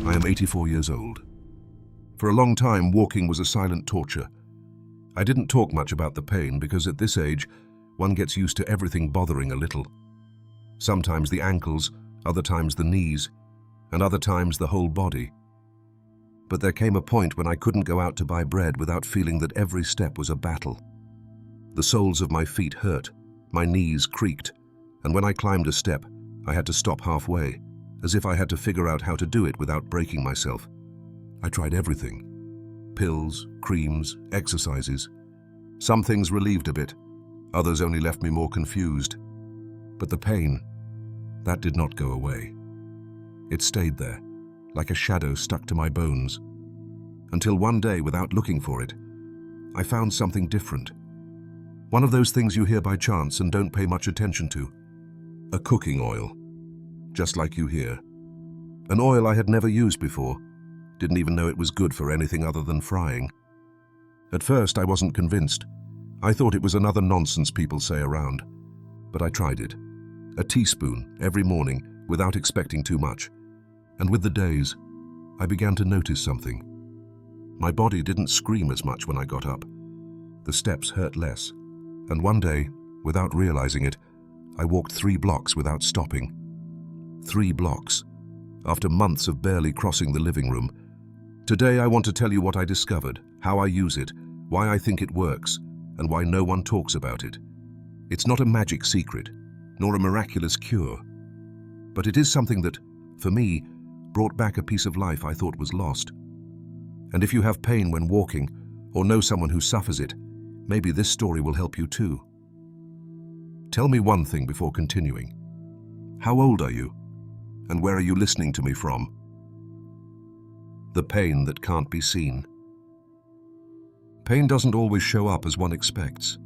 I am 84 years old. For a long time, walking was a silent torture. I didn't talk much about the pain because at this age, one gets used to everything bothering a little. Sometimes the ankles, other times the knees, and other times the whole body. But there came a point when I couldn't go out to buy bread without feeling that every step was a battle. The soles of my feet hurt, my knees creaked, and when I climbed a step, I had to stop halfway, as if I had to figure out how to do it without breaking myself. I tried everything. Pills, creams, exercises. Some things relieved a bit, others only left me more confused. But the pain, that did not go away. It stayed there, like a shadow stuck to my bones, until one day, without looking for it, I found something different. One of those things you hear by chance and don't pay much attention to. A cooking oil, just like you hear. An oil I had never used before, didn't even know it was good for anything other than frying. At first, I wasn't convinced. I thought it was another nonsense people say around. But I tried it. A teaspoon every morning, without expecting too much. And with the days, I began to notice something. My body didn't scream as much when I got up. The steps hurt less. And one day, without realizing it, I walked 3 blocks without stopping. 3 blocks, after months of barely crossing the living room. Today I want to tell you what I discovered, how I use it, why I think it works, and why no one talks about it. It's not a magic secret, nor a miraculous cure. But it is something that, for me, brought back a piece of life I thought was lost. And if you have pain when walking, or know someone who suffers it, maybe this story will help you too. Tell me one thing before continuing. How old are you? And where are you listening to me from? The pain that can't be seen. Pain doesn't always show up as one expects.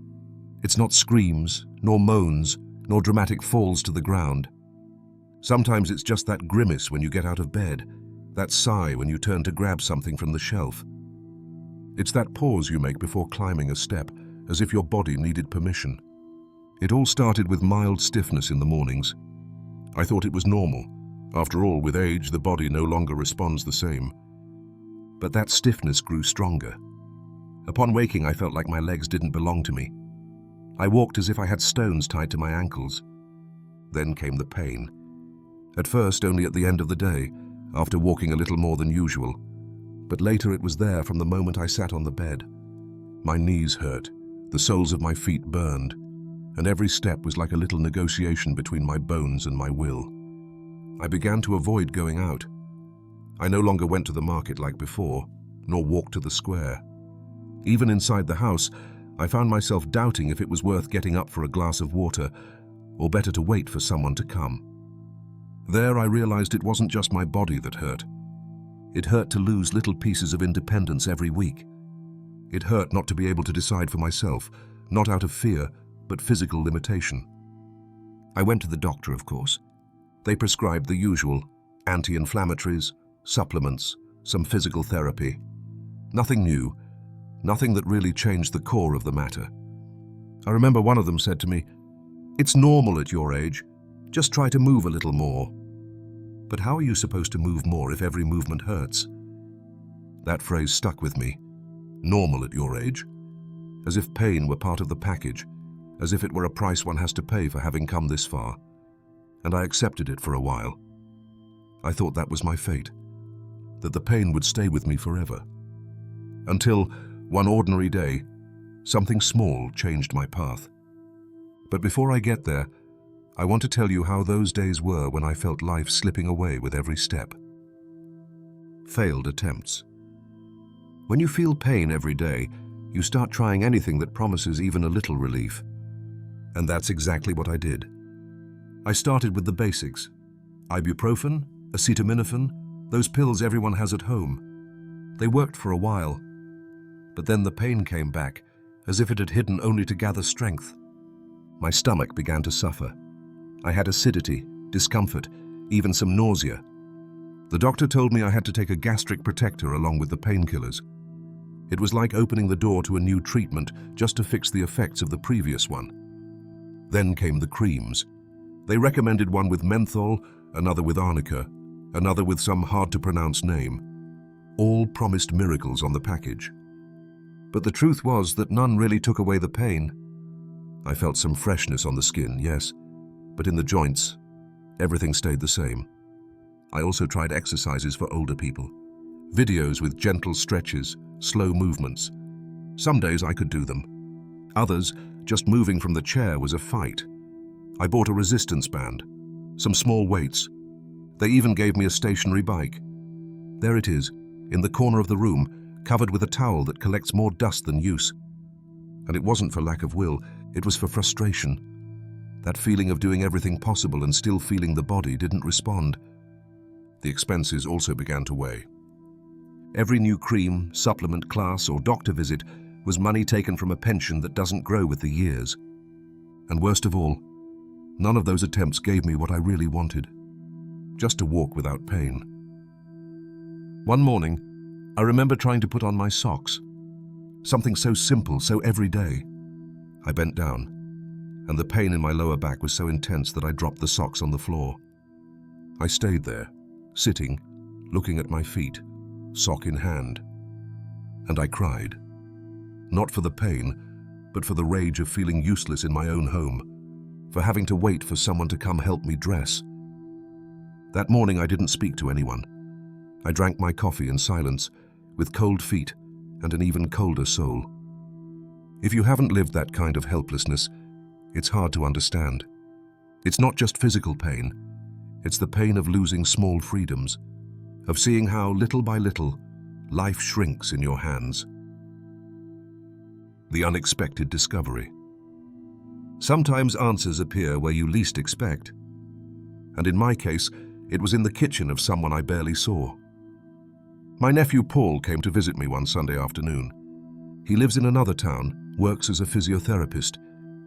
It's not screams, nor moans, nor dramatic falls to the ground. Sometimes it's just that grimace when you get out of bed, that sigh when you turn to grab something from the shelf. It's that pause you make before climbing a step, as if your body needed permission. It all started with mild stiffness in the mornings. I thought it was normal. After all, with age, the body no longer responds the same. But that stiffness grew stronger. Upon waking, I felt like my legs didn't belong to me. I walked as if I had stones tied to my ankles. Then came the pain. At first, only at the end of the day, after walking a little more than usual. But later it was there from the moment I sat on the bed. My knees hurt, the soles of my feet burned, and every step was like a little negotiation between my bones and my will. I began to avoid going out. I no longer went to the market like before, nor walked to the square. Even inside the house, I found myself doubting if it was worth getting up for a glass of water, or better to wait for someone to come. There I realized it wasn't just my body that hurt. It hurt to lose little pieces of independence every week. It hurt not to be able to decide for myself, not out of fear, but physical limitation. I went to the doctor, of course. They prescribed the usual, anti-inflammatories, supplements, some physical therapy. Nothing new, nothing that really changed the core of the matter. I remember one of them said to me, "It's normal at your age, just try to move a little more." But how are you supposed to move more if every movement hurts? That phrase stuck with me. Normal at your age. As if pain were part of the package, as if it were a price one has to pay for having come this far. And I accepted it for a while. I thought that was my fate, that the pain would stay with me forever. Until, one ordinary day, something small changed my path. But before I get there, I want to tell you how those days were when I felt life slipping away with every step. Failed attempts. When you feel pain every day, you start trying anything that promises even a little relief. And that's exactly what I did. I started with the basics. Ibuprofen, acetaminophen, those pills everyone has at home. They worked for a while. But then the pain came back, as if it had hidden only to gather strength. My stomach began to suffer. I had acidity, discomfort, even some nausea. The doctor told me I had to take a gastric protector along with the painkillers. It was like opening the door to a new treatment just to fix the effects of the previous one. Then came the creams. They recommended one with menthol, another with arnica, another with some hard-to-pronounce name. All promised miracles on the package. But the truth was that none really took away the pain. I felt some freshness on the skin, yes, but in the joints, everything stayed the same. I also tried exercises for older people. Videos with gentle stretches, slow movements. Some days I could do them. Others, just moving from the chair was a fight. I bought a resistance band, some small weights. They even gave me a stationary bike. There it is, in the corner of the room, covered with a towel that collects more dust than use. And it wasn't for lack of will, it was for frustration. That feeling of doing everything possible and still feeling the body didn't respond. The expenses also began to weigh. Every new cream, supplement, class, or doctor visit was money taken from a pension that doesn't grow with the years. And worst of all, none of those attempts gave me what I really wanted. Just to walk without pain. One morning, I remember trying to put on my socks. Something so simple, so everyday. I bent down, and the pain in my lower back was so intense that I dropped the socks on the floor. I stayed there, sitting, looking at my feet, sock in hand. And I cried. Not for the pain, but for the rage of feeling useless in my own home, for having to wait for someone to come help me dress. That morning I didn't speak to anyone. I drank my coffee in silence, with cold feet and an even colder soul. If you haven't lived that kind of helplessness, it's hard to understand. It's not just physical pain. It's the pain of losing small freedoms, of seeing how, little by little, life shrinks in your hands. The unexpected discovery. Sometimes answers appear where you least expect. And in my case, it was in the kitchen of someone I barely saw. My nephew Paul came to visit me one Sunday afternoon. He lives in another town, works as a physiotherapist,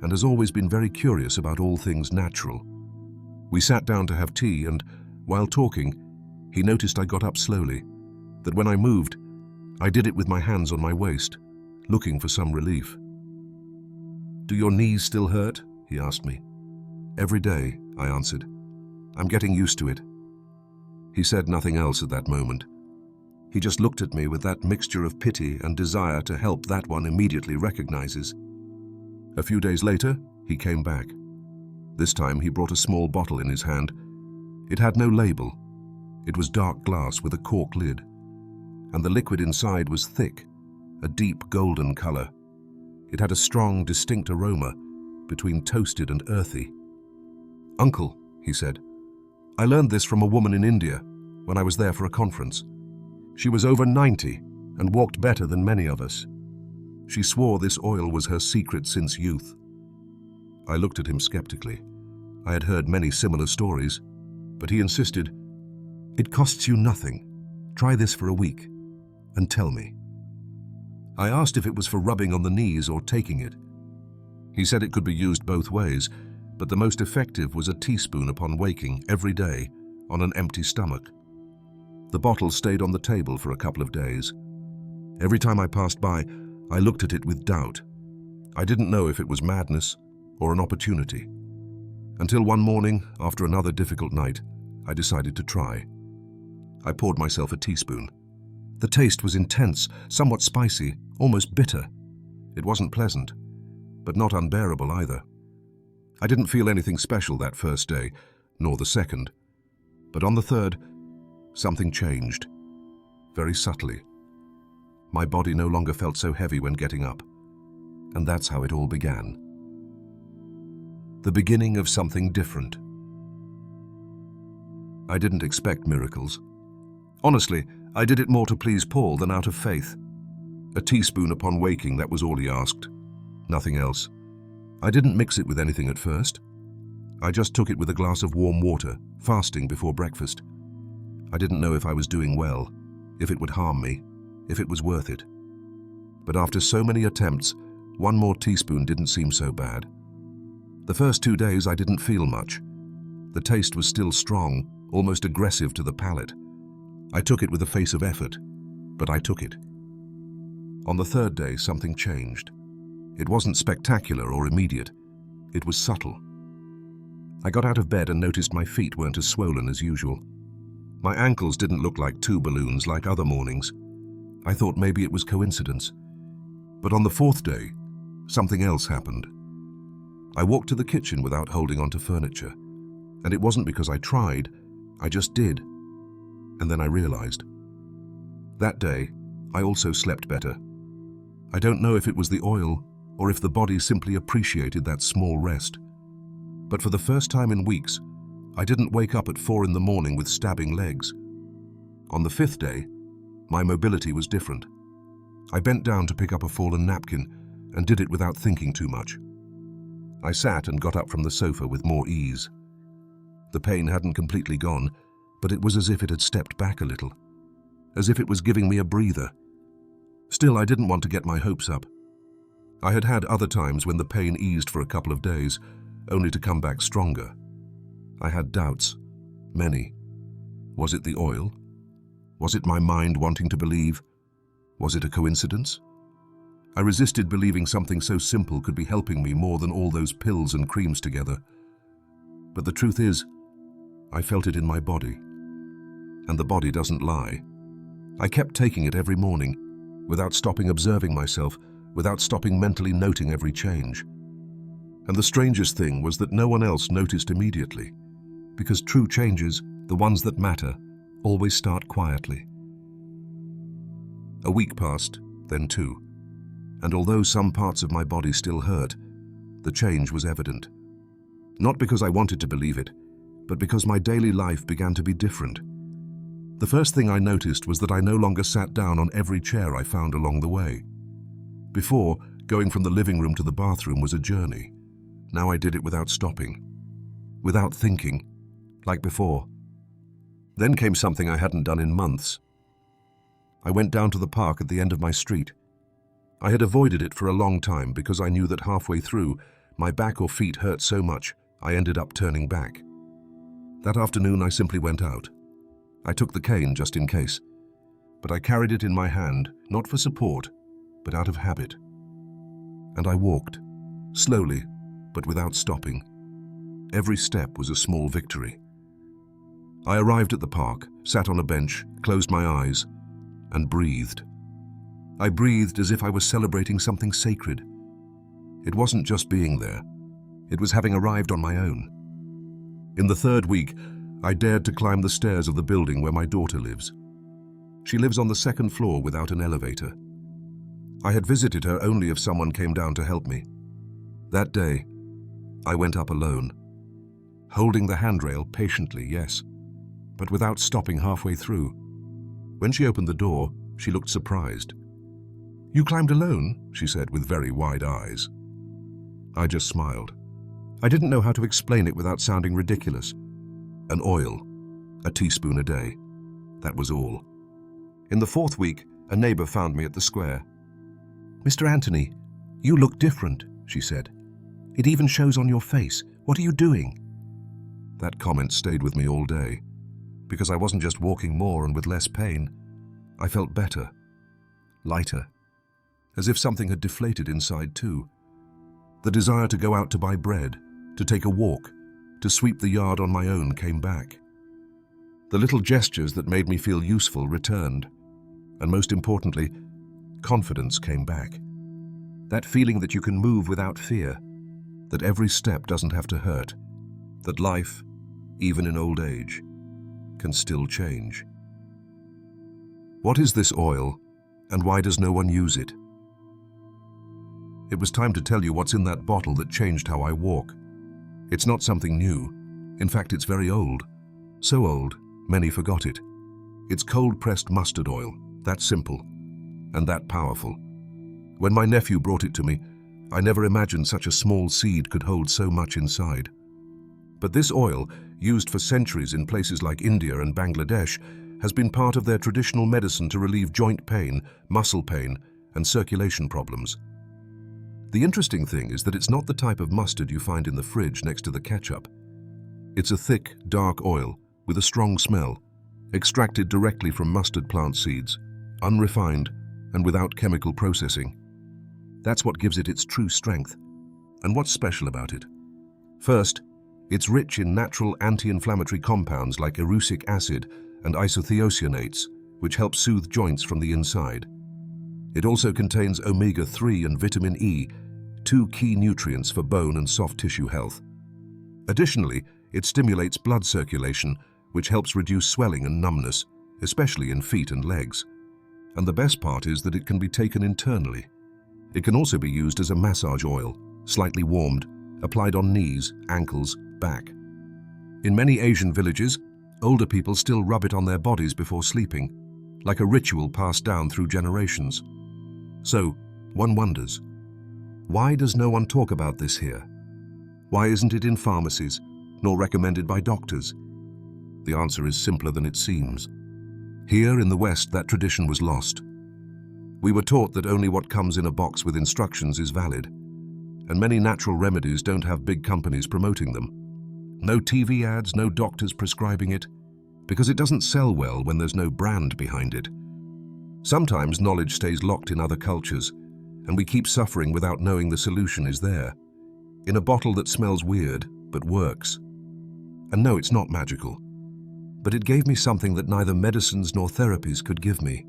and has always been very curious about all things natural. We sat down to have tea, and while talking, he noticed I got up slowly, that when I moved, I did it with my hands on my waist, looking for some relief. "Do your knees still hurt?" he asked me. "Every day," I answered. "I'm getting used to it." He said nothing else at that moment. He just looked at me with that mixture of pity and desire to help that one immediately recognizes. A few days later, he came back. This time he brought a small bottle in his hand. It had no label. It was dark glass with a cork lid, and the liquid inside was thick, a deep golden color. It had a strong, distinct aroma between toasted and earthy. "Uncle," he said, "I learned this from a woman in India when I was there for a conference. She was over 90 and walked better than many of us. She swore this oil was her secret since youth." I looked at him skeptically. I had heard many similar stories, but he insisted, "It costs you nothing. Try this for a week and tell me." I asked if it was for rubbing on the knees or taking it. He said it could be used both ways, but the most effective was a teaspoon upon waking every day on an empty stomach. The bottle stayed on the table for a couple of days. Every time I passed by, I looked at it with doubt. I didn't know if it was madness or an opportunity. Until one morning, after another difficult night, I decided to try. I poured myself a teaspoon. The taste was intense, somewhat spicy, almost bitter. It wasn't pleasant, but not unbearable either. I didn't feel anything special that first day, nor the second. But on the third, something changed, very subtly. My body no longer felt so heavy when getting up, and that's how it all began. The beginning of something different. I didn't expect miracles. Honestly, I did it more to please Paul than out of faith. A teaspoon upon waking, that was all he asked. Nothing else. I didn't mix it with anything at first. I just took it with a glass of warm water, fasting before breakfast. I didn't know if I was doing well, if it would harm me, if it was worth it. But after so many attempts, one more teaspoon didn't seem so bad. The first 2 days I didn't feel much. The taste was still strong, almost aggressive to the palate. I took it with a face of effort, but I took it. On the third day, something changed. It wasn't spectacular or immediate. It was subtle. I got out of bed and noticed my feet weren't as swollen as usual. My ankles didn't look like two balloons like other mornings. I thought maybe it was coincidence. But on the fourth day, something else happened. I walked to the kitchen without holding onto furniture. And it wasn't because I tried, I just did. And then I realized. That day, I also slept better. I don't know if it was the oil or if the body simply appreciated that small rest. But for the first time in weeks, I didn't wake up at 4 in the morning with stabbing legs. On the fifth day, my mobility was different. I bent down to pick up a fallen napkin and did it without thinking too much. I sat and got up from the sofa with more ease. The pain hadn't completely gone, but it was as if it had stepped back a little, as if it was giving me a breather. Still, I didn't want to get my hopes up. I had had other times when the pain eased for a couple of days, only to come back stronger. I had doubts, many. Was it the oil? Was it my mind wanting to believe? Was it a coincidence? I resisted believing something so simple could be helping me more than all those pills and creams together. But the truth is, I felt it in my body. And the body doesn't lie. I kept taking it every morning, without stopping observing myself, without stopping mentally noting every change. And the strangest thing was that no one else noticed immediately, because true changes, the ones that matter, always start quietly. A week passed, then 2, and although some parts of my body still hurt, the change was evident. Not because I wanted to believe it, but because my daily life began to be different. The first thing I noticed was that I no longer sat down on every chair I found along the way. Before, going from the living room to the bathroom was a journey. Now I did it without stopping, without thinking, like before. Then came something I hadn't done in months. I went down to the park at the end of my street. I had avoided it for a long time because I knew that halfway through, my back or feet hurt so much, I ended up turning back. That afternoon, I simply went out. I took the cane just in case, but I carried it in my hand, not for support, but out of habit. And I walked, slowly, but without stopping. Every step was a small victory. I arrived at the park, sat on a bench, closed my eyes, and breathed. I breathed as if I was celebrating something sacred. It wasn't just being there. It was having arrived on my own. In the third week, I dared to climb the stairs of the building where my daughter lives. She lives on the second floor without an elevator. I had visited her only if someone came down to help me. That day, I went up alone, holding the handrail patiently, yes, but without stopping halfway through. When she opened the door, she looked surprised. "You climbed alone?" she said with very wide eyes. I just smiled. I didn't know how to explain it without sounding ridiculous. An oil, a teaspoon a day. That was all. In the fourth week, a neighbor found me at the square. "Mr. Anthony, you look different," she said. "It even shows on your face. What are you doing?" That comment stayed with me all day, because I wasn't just walking more and with less pain. I felt better, lighter, as if something had deflated inside too. The desire to go out to buy bread, to take a walk, to sweep the yard on my own came back. The little gestures that made me feel useful returned, and most importantly, confidence came back. That feeling that you can move without fear, that every step doesn't have to hurt, that life, even in old age, can still change. What is this oil, and why does no one use it? It was time to tell you what's in that bottle that changed how I walk. It's not something new. In fact, it's very old. So old, many forgot it. It's cold-pressed mustard oil, that simple, and that powerful. When my nephew brought it to me, I never imagined such a small seed could hold so much inside. But this oil, used for centuries in places like India and Bangladesh, has been part of their traditional medicine to relieve joint pain, muscle pain, and circulation problems. The interesting thing is that it's not the type of mustard you find in the fridge next to the ketchup. It's a thick, dark oil with a strong smell, extracted directly from mustard plant seeds, unrefined and without chemical processing. That's what gives it its true strength. And what's special about it? First, it's rich in natural anti-inflammatory compounds like erucic acid and isothiocyanates, which help soothe joints from the inside. It also contains omega-3 and vitamin E, two key nutrients for bone and soft tissue health. Additionally, it stimulates blood circulation, which helps reduce swelling and numbness, especially in feet and legs. And the best part is that it can be taken internally. It can also be used as a massage oil, slightly warmed, applied on knees, ankles, back. In many Asian villages, older people still rub it on their bodies before sleeping, like a ritual passed down through generations. So, one wonders, why does no one talk about this here? Why isn't it in pharmacies, nor recommended by doctors? The answer is simpler than it seems. Here in the West, that tradition was lost. We were taught that only what comes in a box with instructions is valid, and many natural remedies don't have big companies promoting them. No TV ads, no doctors prescribing it, because it doesn't sell well when there's no brand behind it. Sometimes knowledge stays locked in other cultures, and we keep suffering without knowing the solution is there, in a bottle that smells weird but works. And no, it's not magical, but it gave me something that neither medicines nor therapies could give me: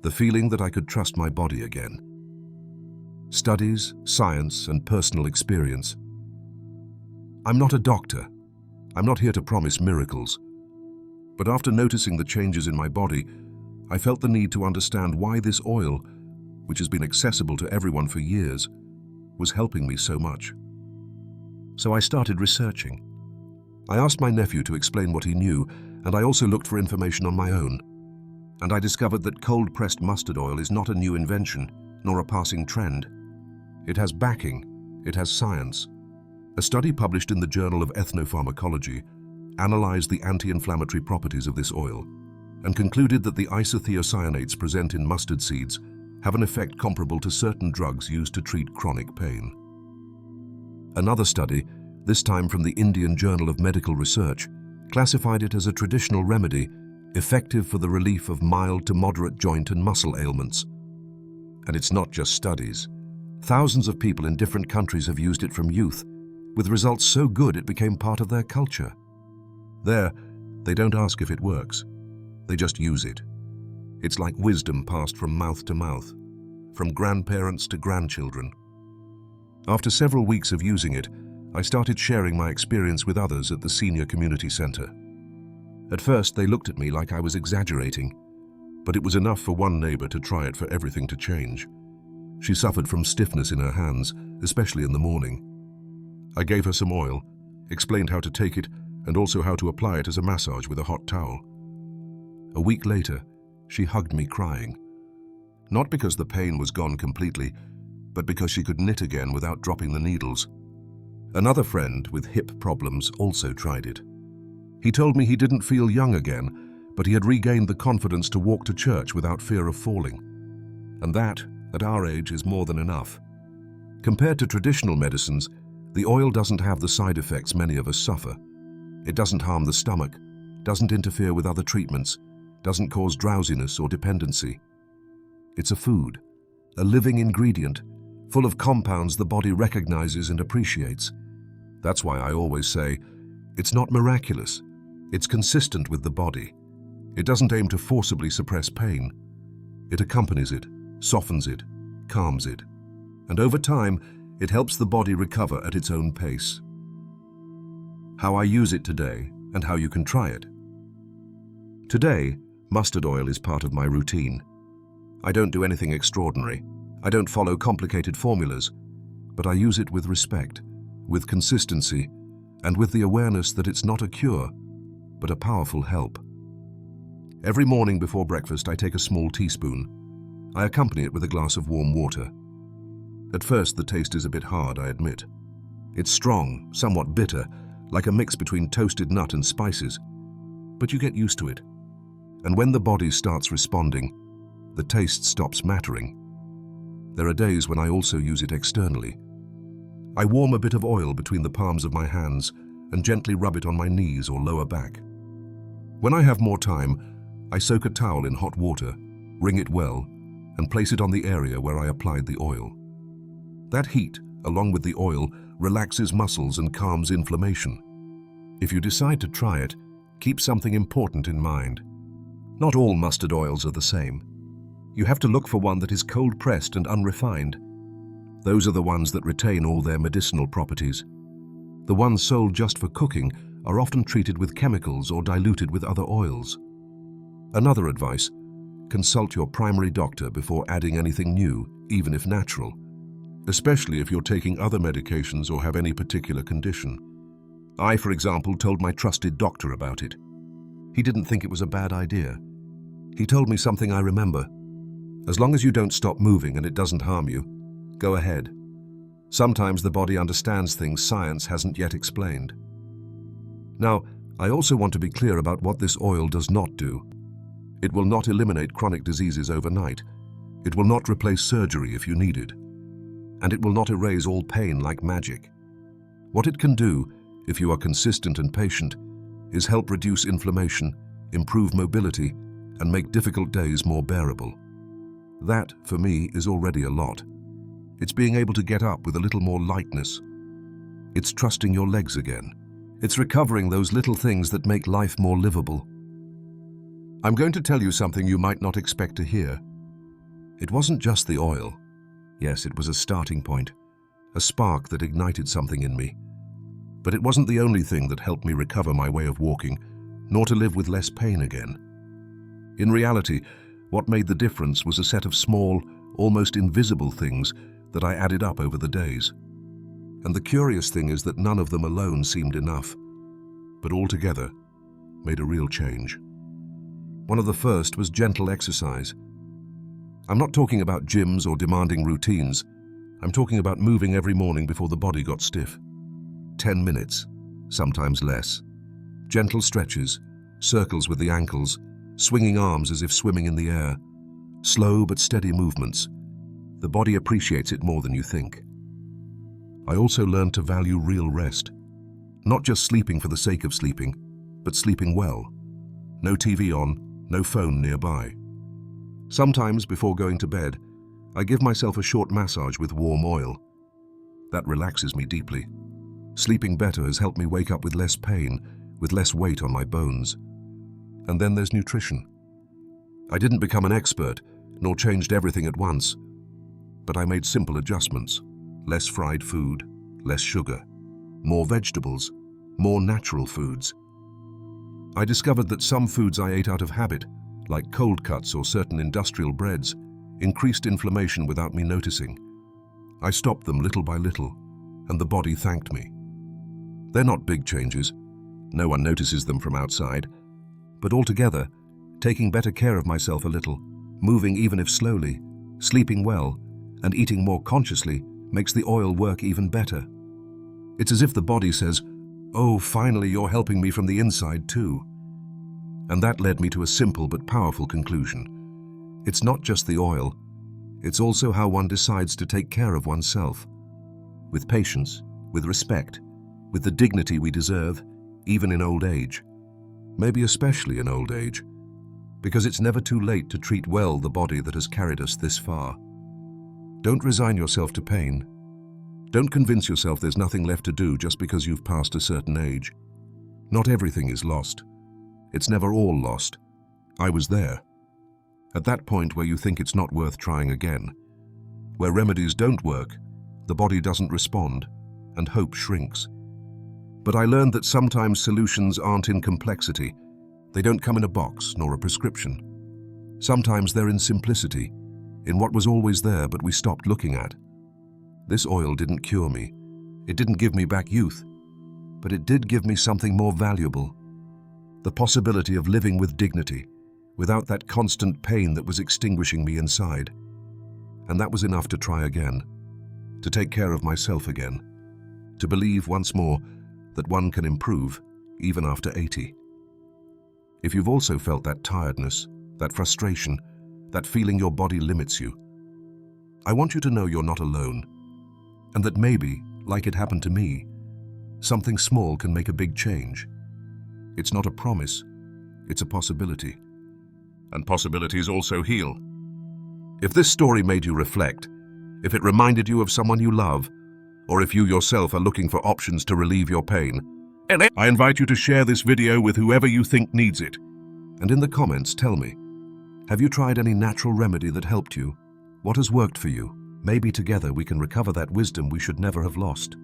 the feeling that I could trust my body again. Studies, science, and personal experience. I'm not a doctor. I'm not here to promise miracles. But after noticing the changes in my body, I felt the need to understand why this oil, which has been accessible to everyone for years, was helping me so much. So I started researching. I asked my nephew to explain what he knew, and I also looked for information on my own. And I discovered that cold-pressed mustard oil is not a new invention, nor a passing trend. It has backing, it has science. A study published in the Journal of Ethnopharmacology analyzed the anti-inflammatory properties of this oil and concluded that the isothiocyanates present in mustard seeds have an effect comparable to certain drugs used to treat chronic pain. Another study, this time from the Indian Journal of Medical Research, classified it as a traditional remedy effective for the relief of mild to moderate joint and muscle ailments. And it's not just studies. Thousands of people in different countries have used it from youth, with results so good it became part of their culture. There, they don't ask if it works. They just use it. It's like wisdom passed from mouth to mouth, from grandparents to grandchildren. After several weeks of using it, I started sharing my experience with others at the senior community center. At first, they looked at me like I was exaggerating, but it was enough for one neighbor to try it for everything to change. She suffered from stiffness in her hands, especially in the morning. I gave her some oil, explained how to take it, and also how to apply it as a massage with a hot towel. A week later, she hugged me crying. Not because the pain was gone completely, but because she could knit again without dropping the needles. Another friend with hip problems also tried it. He told me he didn't feel young again, but he had regained the confidence to walk to church without fear of falling. And that, at our age, is more than enough. Compared to traditional medicines, the oil doesn't have the side effects many of us suffer. It doesn't harm the stomach, doesn't interfere with other treatments, doesn't cause drowsiness or dependency. It's a food, a living ingredient, full of compounds the body recognizes and appreciates. That's why I always say, it's not miraculous. It's consistent with the body. It doesn't aim to forcibly suppress pain. It accompanies it, softens it, calms it. And over time, it helps the body recover at its own pace. How I use it today and how you can try it. Today, mustard oil is part of my routine. I don't do anything extraordinary. I don't follow complicated formulas, but I use it with respect, with consistency, and with the awareness that it's not a cure, but a powerful help. Every morning before breakfast, I take a small teaspoon. I accompany it with a glass of warm water. At first, the taste is a bit hard, I admit. It's strong, somewhat bitter, like a mix between toasted nut and spices. But you get used to it. And when the body starts responding, the taste stops mattering. There are days when I also use it externally. I warm a bit of oil between the palms of my hands and gently rub it on my knees or lower back. When I have more time, I soak a towel in hot water, wring it well, and place it on the area where I applied the oil. That heat, along with the oil, relaxes muscles and calms inflammation. If you decide to try it, keep something important in mind. Not all mustard oils are the same. You have to look for one that is cold-pressed and unrefined. Those are the ones that retain all their medicinal properties. The ones sold just for cooking are often treated with chemicals or diluted with other oils. Another advice: consult your primary doctor before adding anything new, even if natural, especially if you're taking other medications or have any particular condition. I, for example, told my trusted doctor about it. He didn't think it was a bad idea. He told me something I remember. As long as you don't stop moving and it doesn't harm you, go ahead. Sometimes the body understands things science hasn't yet explained. Now, I also want to be clear about what this oil does not do. It will not eliminate chronic diseases overnight. It will not replace surgery if you need it. And it will not erase all pain like magic. What it can do, if you are consistent and patient, is help reduce inflammation, improve mobility, and make difficult days more bearable. That, for me, is already a lot. It's being able to get up with a little more lightness. It's trusting your legs again. It's recovering those little things that make life more livable. I'm going to tell you something you might not expect to hear. It wasn't just the oil. Yes, it was a starting point, a spark that ignited something in me. But it wasn't the only thing that helped me recover my way of walking, nor to live with less pain again. In reality, what made the difference was a set of small, almost invisible things that I added up over the days. And the curious thing is that none of them alone seemed enough, but all together made a real change. One of the first was gentle exercise. I'm not talking about gyms or demanding routines. I'm talking about moving every morning before the body got stiff. 10 minutes, sometimes less. Gentle stretches, circles with the ankles, swinging arms as if swimming in the air. Slow but steady movements. The body appreciates it more than you think. I also learned to value real rest. Not just sleeping for the sake of sleeping, but sleeping well. No TV on, no phone nearby. Sometimes, before going to bed, I give myself a short massage with warm oil. That relaxes me deeply. Sleeping better has helped me wake up with less pain, with less weight on my bones. And then there's nutrition. I didn't become an expert, nor changed everything at once, but I made simple adjustments. Less fried food, less sugar, more vegetables, more natural foods. I discovered that some foods I ate out of habit, like cold cuts or certain industrial breads, increased inflammation without me noticing. I stopped them little by little, and the body thanked me. They're not big changes. No one notices them from outside. But altogether, taking better care of myself a little, moving even if slowly, sleeping well, and eating more consciously makes the oil work even better. It's as if the body says, "Oh, finally you're helping me from the inside too." And that led me to a simple but powerful conclusion. It's not just the oil, it's also how one decides to take care of oneself. With patience, with respect, with the dignity we deserve, even in old age. Maybe especially in old age, because it's never too late to treat well the body that has carried us this far. Don't resign yourself to pain. Don't convince yourself there's nothing left to do just because you've passed a certain age. Not everything is lost. It's never all lost. I was there. At that point where you think it's not worth trying again. Where remedies don't work, the body doesn't respond, and hope shrinks. But I learned that sometimes solutions aren't in complexity. They don't come in a box nor a prescription. Sometimes they're in simplicity, in what was always there but we stopped looking at. This oil didn't cure me. It didn't give me back youth. But it did give me something more valuable. The possibility of living with dignity, without that constant pain that was extinguishing me inside. And that was enough to try again, to take care of myself again, to believe once more that one can improve even after 80. If you've also felt that tiredness, that frustration, that feeling your body limits you, I want you to know you're not alone, and that maybe, like it happened to me, something small can make a big change. It's not a promise, it's a possibility. And possibilities also heal. If this story made you reflect, if it reminded you of someone you love, or if you yourself are looking for options to relieve your pain, I invite you to share this video with whoever you think needs it. And in the comments, tell me, have you tried any natural remedy that helped you? What has worked for you? Maybe together we can recover that wisdom we should never have lost.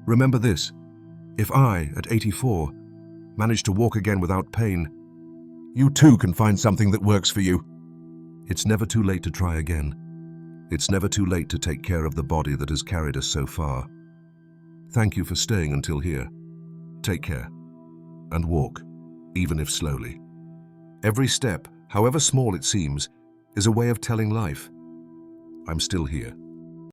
Remember this, if I, at 84, manage to walk again without pain, you too can find something that works for you. It's never too late to try again. It's never too late to take care of the body that has carried us so far. Thank you for staying until here. Take care, and walk, even if slowly. Every step, however small it seems, is a way of telling life, I'm still here.